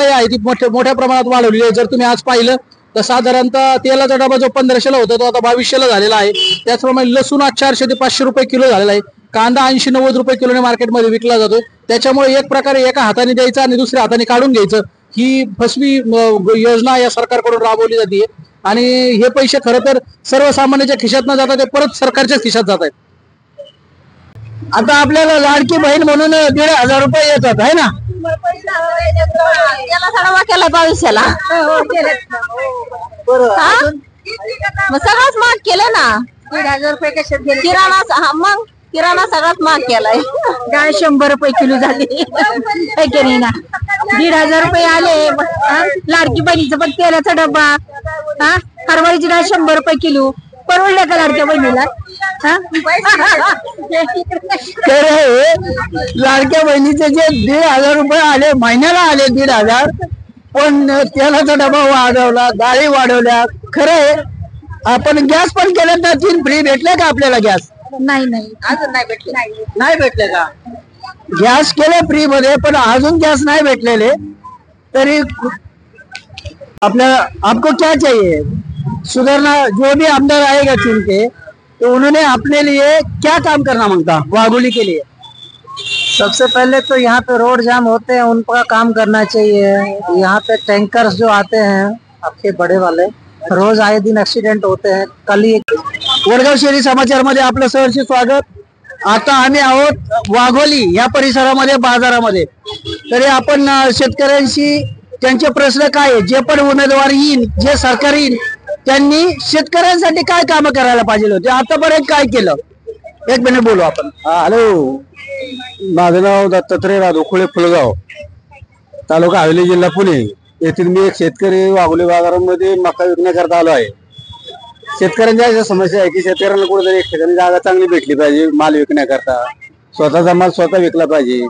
महागाई आहे ती मोठ्या प्रमाणात वाढवली आहे। जर तुम्ही आज पाहिलं तर साधारणतः तेलाचा डबा जो 1500ला होता तो आता 2200ला झालेला आहे। त्याचप्रमाणे लसूण आज 400 ते 500 रुपये किलो झालेला आहे। कांदा 80-90 रुपये किलोने मार्केटमध्ये विकला जातो। त्याच्यामुळे एक प्रकारे एका हाताने द्यायचं आणि दुसऱ्या हाताने काढून घ्यायचं ही फसवी योजना या सरकारकडून राबवली जाते आणि हे पैसे खरं तर सर्वसामान्यांच्या खिशात न जाता ते परत सरकारच्याच खिशात जात आहेत। आता आपल्याला लाडकी बहीण म्हणून 1500 रुपये येतात आहे ना। त्याला सडवा केला 2200ला मग सगळंच महाग केलं ना। 1500 रुपये कशात गेले? किराणा मग किराणा सगळ्यात महाग केलाय। डाळ 100 रुपये किलो झाली की नाही ना। 1500 रुपये आले लाडकी बहिणीचं पण तेलाचा डब्बा हरभऱ्याची डाळ 100 रुपये किलो परवडलं का लाडक्या बहिणीला? लाडक्या बहिणीचे जे 1500 रुपये आले महिन्याला आले 1500 पण तेलाचा डबा वाढवला डाळी वाढवल्या। खरं आहे आपण गॅस पण केलं तर 3 फ्री भेटले का आपल्याला? गॅस नाही अजून नाही भेटले। नाही भेटले का? गॅस केले फ्री मध्ये पण अजून गॅस नाही भेटलेले तरी आपल्याला आपको क्या चाहिए सुधरना? जो भी आमदार आएगा चुन के तो उन्होंने अपने लिए क्या काम करना मांगता वाघोली के लिए? सबसे पहले तो यहाँ पे रोड जाम होते हैं उनका काम करना चाहिए। यहाँ पे टैंकर्स जो आते हैं आपके बड़े वाले रोज आए दिन एक्सीडेंट होते हैं। कल ही वडगाव शहरी समाचार मध्ये आपलं सहर्ष स्वागत। आता आम्ही आहोत वाघोली या परिसरामध्ये बाजारामध्ये। तरी आपण शेतकऱ्यांशी त्यांचे प्रश्न काय आहे जे पण उमेदवार येईल जे सरकार येईल त्यांनी शेतकऱ्यांसाठी काय काम करायला पाहिजे होते आतापर्यंत काय केलं? 1 मिनिट बोलू आपण। हॅलो माझं नाव दत्तात्रय राधोखुळे फुलगाव तालुका हवेली जिल्हा पुणे येथील मी एक शेतकरी वाघोली बाजारामध्ये मका विकण्याकरता आलो आहे। शेतकऱ्यांच्या अशा समस्या आहे की शेतकऱ्यांना कुठेतरी एक ठिकाणी जागा चांगली भेटली पाहिजे माल विकण्याकरता स्वतःचा माल स्वतः विकला पाहिजे।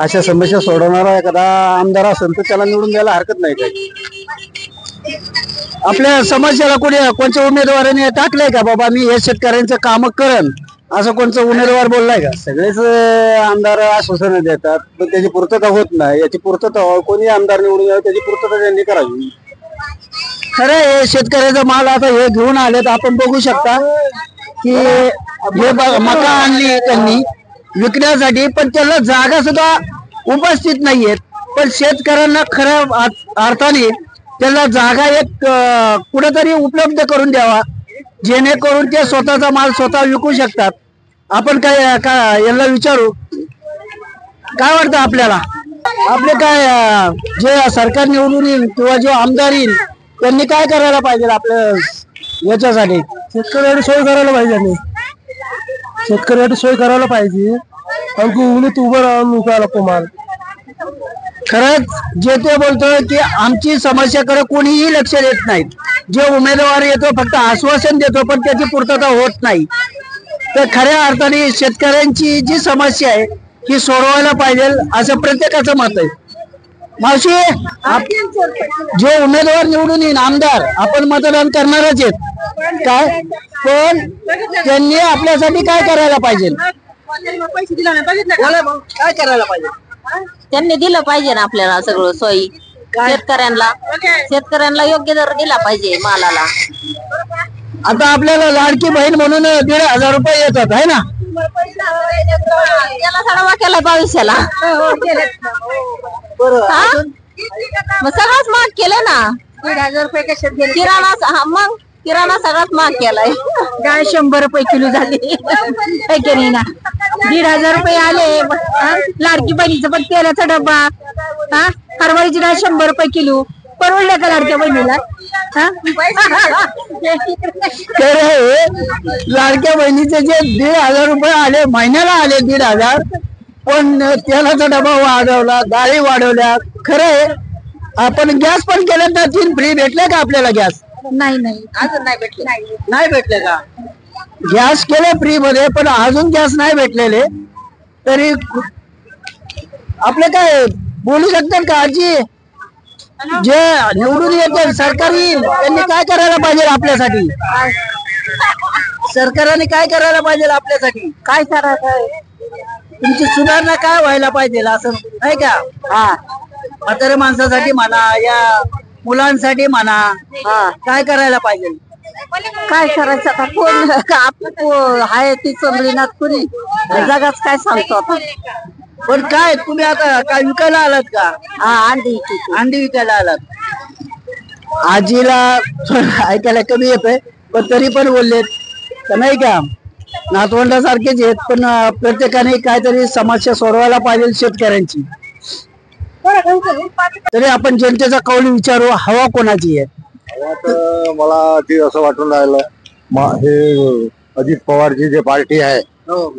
अशा समस्या सोडवणारा एखादा आमदार असेल तर त्याला निवडून द्यायला हरकत नाही काही। आपल्या समस्याला कोणत्या उमेदवाराने टाकलंय का बाबा मी हे शेतकऱ्यांचं काम करेन असं कोणतं उमेदवार बोललाय का? सगळेच आमदार आश्वासन देतात पण त्याची पूर्तता होत नाही। याची पूर्तता कोणी आमदार निवडून यावं त्याची पूर्तता त्यांनी करावी। खरं हे शेतकऱ्याचा माल आता हे घेऊन आले तर आपण बघू शकता की हे मका आणली त्यांनी विकण्यासाठी पण त्याला जागा सुद्धा उपस्थित नाहीयेत। पण शेतकऱ्यांना खऱ्या अर्थाने त्याला जागा एक कुठेतरी उपलब्ध करून द्यावा जेणेकरून ते स्वतःचा माल स्वतः विकू शकतात। आपण काय यांना विचारू काय वाटतं आपल्याला? आपले काय जे सरकार निवडून येईल किंवा जो आमदार येईल त्यांनी काय करायला पाहिजे आपल्या याच्यासाठी? शेतकऱ्यासाठी सोय करायला पाहिजे। शेतकऱ्यासाठी सोय करायला पाहिजे उन्हीत उभं राहून विकायला लागतो माल। खरंच जे ते बोलतोय की आमची समस्याकडे कोणीही लक्ष देत नाहीत। जे उमेदवार येतो फक्त आश्वासन देतो पण त्याची पूर्तता होत नाही। तर खऱ्या अर्थाने शेतकऱ्यांची जी समस्या आहे ही सोडवायला पाहिजे असं प्रत्येकाचं मत आहे। मावशी जो उमेदवार निवडून येईल आमदार आपण मतदान करणारच आहेत काय पण त्यांनी आपल्यासाठी काय करायला पाहिजे? काय करायला पाहिजे? त्यांनी दिलं पाहिजे ना आपल्याला सगळं सोयी शेतकऱ्यांना योग्य दर दिला पाहिजे मालाला। आता आपल्याला लाडकी बहीण म्हणून 1500 रुपये येतात आहे ना। त्याला सडवा केला 2200ला मग सगळंच महाग केलं ना। 1500 रुपये कशात गेले? किराणा मग किराणा सगळ्यात महाग केलाय। डाळ 100 रुपये किलो झाली की नाही ना। 1500 रुपये आले लाडकी बहिणीचं पण तेलाचा डब्बा हरभऱ्याची डाळ 100 रुपये किलो परवडलं का लाडक्या बहिणीला? लाडक्या बहिणीचे जे 1500 रुपये आले महिन्याला आले 1500 पण तेलाचा डबा वाढवला डाळी वाढवल्या। खरं आहे आपण गॅस पण केलं तर 3 फ्री भेटले का आपल्याला? गॅस नाही अजून नाही भेटले। नाही भेटले का? गॅस केले फ्री मध्ये पण अजून गॅस नाही भेटलेले तरी आपले काय बोलू शकतात का? आजी जे निवडून येते सरकार येईल त्यांनी काय करायला पाहिजे आपल्यासाठी? सरकारने काय करायला पाहिजे आपल्यासाठी? काय करायचं? तुमची सुधारणा काय व्हायला पाहिजे असं आहे का? हा म्हाताऱ्या माणसासाठी म्हणा या मुलांसाठी म्हणा काय करायला पाहिजे? काय करायचं आता कोण आहे ती चंद्रीनाथ कुणी जगाच काय सांगतो आता. पण काय तुम्ही आता काय विकायला आलात का? अंडी अंडी विकायला आलात. आजीला थोडं ऐकायला कमी येतंय पण तरी पण बोललेत तर नाही का नातवंडासारखेच आहेत पण प्रत्येकाने काहीतरी समस्या सोडवायला पाहिजे शेतकऱ्यांची. तरी आपण जनतेचा कौल विचारू हवा कोणाची आहे? तर मला ते असं वाटून राहिलं हे अजित पवारची जे पार्टी आहे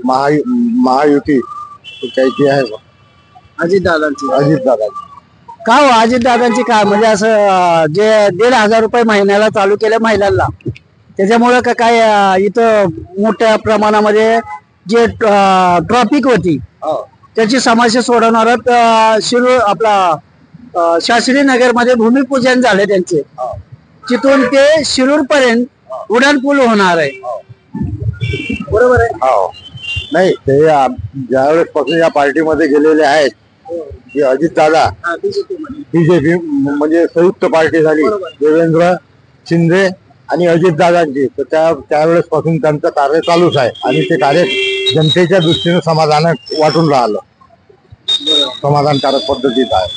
महायुती त्याची आहे अजितदादांची. अजितदादा. का हो अजितदादांची काय म्हणजे असं जे 1,500 रुपये महिन्याला चालू केले महिलांना त्याच्यामुळे का काय इथं मोठ्या प्रमाणामध्ये जे ट्रॉफिक होती त्याची समस्या सोडवणार शिरूर आपला शास्त्री नगर मध्ये भूमिपूजन झाले त्यांचे. तिथून ते शिरूर पर्यंत उड्डाणपूल होणार आहे. बरोबर आहे. हो नाही ते ज्यावेळेस पासून या पार्टीमध्ये गेलेले आहेत अजितदादा बीजेपी म्हणजे संयुक्त पार्टी झाली देवेंद्र शिंदे आणि अजितदादांची तर त्यावेळेस पासून त्यांचं कार्य चालूच आहे आणि ते कार्य जनतेच्या दृष्टीने समाधानक वाटून राहिलं. समाधानकारक पद्धतीत आहे.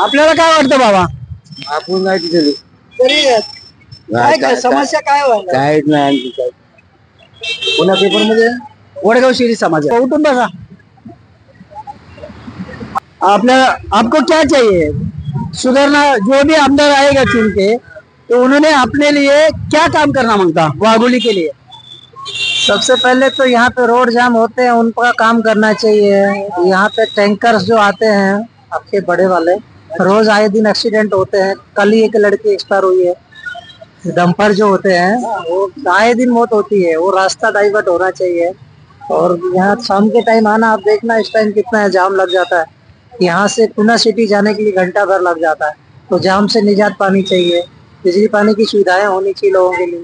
आपल्याला काय वाटतं बाबा? आपण नाही दिली काय समस्या काय व्हायला? काहीच नाही. पुन्हा पेपर मध्ये वडगाव शिरी समाज है. उठून बसा. आपल्या आपको क्या चाहिए? सुधरना जो भी आमदार आएगा चुन के तो उन्होंने अपने लिए क्या काम करना मांगता वाघोली के लिए? सबसे पहले तो यहाँ पे रोड जाम होते हैं उनका काम करना चाहिए. यहाँ पे टैंकर्स जो आते हैं आपके बड़े वाले रोज आए दिन एक्सीडेंट होते हैं. कल ही एक लड़की एक्सपायर हुई है. डंपर जो होते हैं वो आए दिन मौत होती है. वो रास्ता डाइवर्ट होना चाहिए. और यहाँ शाम के टाइम आना आप देखना इस टाइम कितना जाम लग जाता है. यहाँ से पुणे सिटी जाने के लिए घंटा भर लग जाता है. तो जाम से निजात पानी चाहिए. बिजली पानी की सुविधाएं होनी चाहिए लोगों के लिए.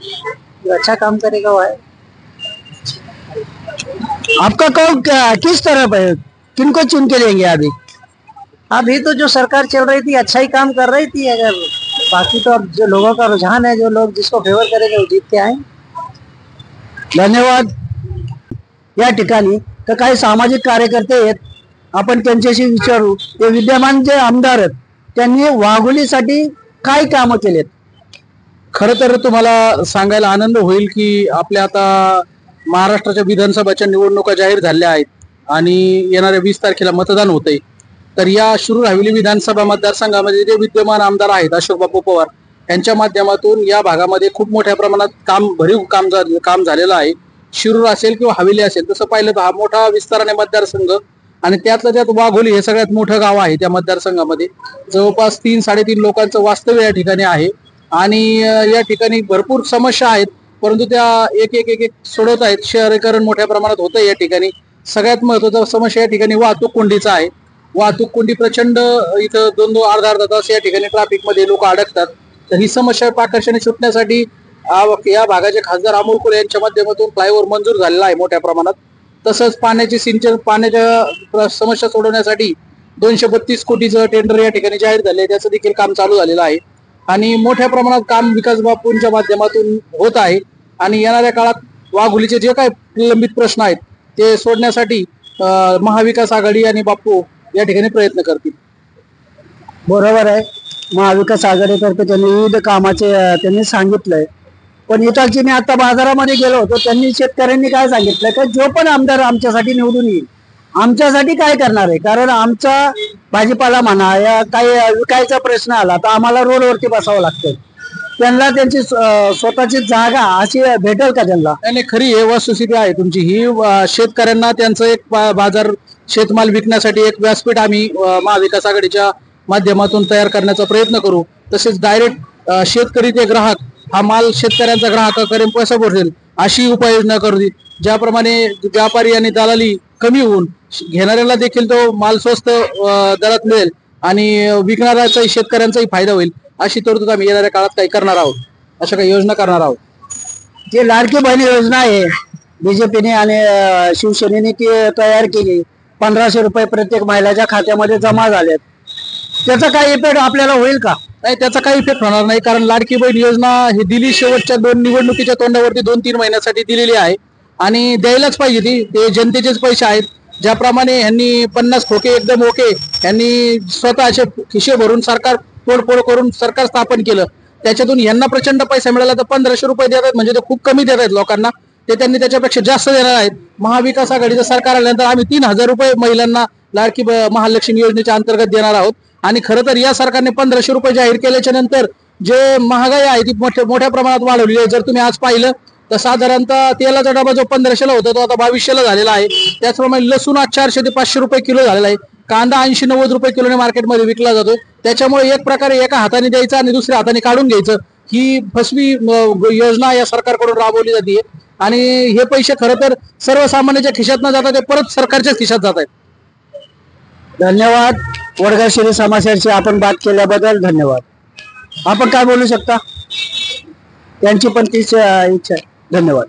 जो अच्छा काम करेगा वो है. आपका कौन किस तरफ है? किनको चुन के लेंगे अभी तो जो सरकार चल रही थी अच्छा ही काम कर रही थी. अगर बाकी तो अब जो लोगों का रुझान है जो लोग जिसको फेवर करेंगे वो जीत के आए. धन्यवाद. या ठिकाणी तर काही सामाजिक कार्यकर्ते आहेत आपण त्यांच्याशी विचारू. ते विद्यमान जे आमदार आहेत त्यांनी वाघोलीसाठी काय कामं केलेत? खर तर तुम्हाला सांगायला आनंद होईल की आपल्या आता महाराष्ट्राच्या विधानसभाच्या निवडणुका जाहीर झाल्या आहेत आणि येणाऱ्या 20 तारखेला मतदान होतंय. तर या शिरूर हवेली विधानसभा मतदारसंघामध्ये जे विद्यमान आमदार आहेत अशोक बापू पवार यांच्या माध्यमातून या भागामध्ये खूप मोठ्या प्रमाणात भरीव काम झालेलं आहे. शिरूर असेल किंवा हवेली असेल तसं पाहिलं तर हा मोठा विस्ताराने मतदारसंघ आणि त्यातलं त्यात वाघोली हे सगळ्यात मोठं गाव आहे. त्या मतदारसंघामध्ये जवळपास 3-3.5 लोकांचं वास्तव्य या ठिकाणी आहे आणि या ठिकाणी भरपूर समस्या आहेत परंतु त्या एक एक एक एक सोडवत आहेत. शहरीकरण मोठ्या प्रमाणात होतं या ठिकाणी. सगळ्यात महत्वाचा समस्या या ठिकाणी वाहतूक कोंडीचा आहे. वाहतूक कोंडी प्रचंड इथं 2-2 अर्धा तास या ठिकाणी ट्रॅफिक मध्ये लोक अडकतात. तर ही समस्या पाकर्षाने सुटण्यासाठी या भागाचे खासदार अमोल कोल्हे यांच्या माध्यमातून फ्लायओव्हर मंजूर झालेला आहे मोठ्या प्रमाणात. तसंच पाण्याच्या समस्या सोडवण्यासाठी 232 कोटीचं टेंडर या ठिकाणी जाहीर झाले त्याचं देखील काम चालू झालेलं आहे आणि मोठ्या प्रमाणात काम विकास बापूंच्या माध्यमातून होत आहे. आणि येणाऱ्या काळात वाघोलीचे जे काही प्रलंबित प्रश्न आहेत ते सोडण्यासाठी महाविकास आघाडी आणि बापू या ठिकाणी प्रयत्न करतील. बरोबर आहे. महाविकास आघाडीतर्फे त्यांनी विविध कामाचे त्यांनी सांगितलंय. पण इथालची मी आता बाजारामध्ये गेलो होतो त्यांनी शेतकऱ्यांनी काय सांगितलं की जो पण आमदार आमच्यासाठी निवडून येईल आमच्यासाठी काय करणार आहे. कारण आमचा भाजीपाला म्हणा या काही विकायचा प्रश्न आला तर आम्हाला रोडवरती बसावं लागतं. त्यांना त्यांची स्वतःची जागा अशी भेटेल का त्यांना? आणि खरी हे वस्तुस्थिती आहे तुमची ही. शेतकऱ्यांना त्यांचं एक बाजार शेतमाल विकण्यासाठी एक व्यासपीठ आम्ही महाविकास आघाडीच्या माध्यमातून तयार करण्याचा प्रयत्न करू. तसेच डायरेक्ट शेतकरी ते ग्राहक हा माल शेतकऱ्यांचा ग्राहकाकडे पैसा पोहोचेल अशी उपाययोजना करू. ज्याप्रमाणे व्यापारी आणि दलाली कमी होऊन घेणाऱ्याला देखील तो माल स्वस्त दरात मिळेल आणि विकणाऱ्याचाही शेतकऱ्यांचाही फायदा होईल अशी तरतूद आम्ही येणाऱ्या काळात काही करणार आहोत. अशा काही योजना करणार आहोत. जे लाडकी बहीण योजना आहे बीजेपीने आणि शिवसेनेने ती तयार केली. 1500 रुपये प्रत्येक महिलाच्या खात्यामध्ये जमा झालेत. त्याचा काही इफेक्ट आपल्याला होईल का? नाही, त्याचा काही इफेक्ट होणार नाही, कारण लाडकी बहीण योजना ही दिली शेवटच्या 2 निवडणुकीच्या तोंडावरती 2-3 महिन्यासाठी दिलेली आहे आणि द्यायलाच पाहिजे. ते जनतेचेच पैसे आहेत. ज्याप्रमाणे यांनी 50 खोके एकदम ओके यांनी स्वतःचे खिशे भरून सरकार तोडफोड करून सरकार स्थापन केलं, त्याच्यातून यांना प्रचंड पैसा मिळाला. तर 1500 रुपये देत आहेत म्हणजे ते खूप कमी देत आहेत लोकांना. ते त्यांनी त्याच्यापेक्षा जास्त देणार आहेत. महाविकास आघाडीचं सरकार आल्यानंतर आम्ही 3000 रुपये महिलांना लाडकी महालक्ष्मी योजनेच्या अंतर्गत देणार आहोत. आणि खरं तर या सरकारने 1500 रुपये जाहीर केल्याच्या नंतर जे महागाई आहे ती मोठ्या प्रमाणात वाढवली आहे. जर तुम्ही आज पाहिलं तर साधारणतः तेलाचा डबा जो 1500ला होता तो आता 2200ला झालेला आहे. त्याचप्रमाणे लसूण आज 400 ते 500 रुपये किलो झालेला आहे. कांदा 80-90 रुपये किलोने मार्केटमध्ये विकला जातो. त्याच्यामुळे एक प्रकारे एका हाताने द्यायचं आणि दुसऱ्या हाताने काढून घ्यायचं ही फसवी योजना या सरकारकडून राबवली जाते. आणि हे पैसे खरं तर सर्वसामान्यांच्या खिशात न जाता ते परत सरकारच्याच खिशात जात आहेत. धन्यवाद. वडगाव शिरी समाजाशी आपण बात केल्याबद्दल धन्यवाद. आपण काय बोलू शकता? त्यांची पण तीच इच्छा आहे. धन्यवाद.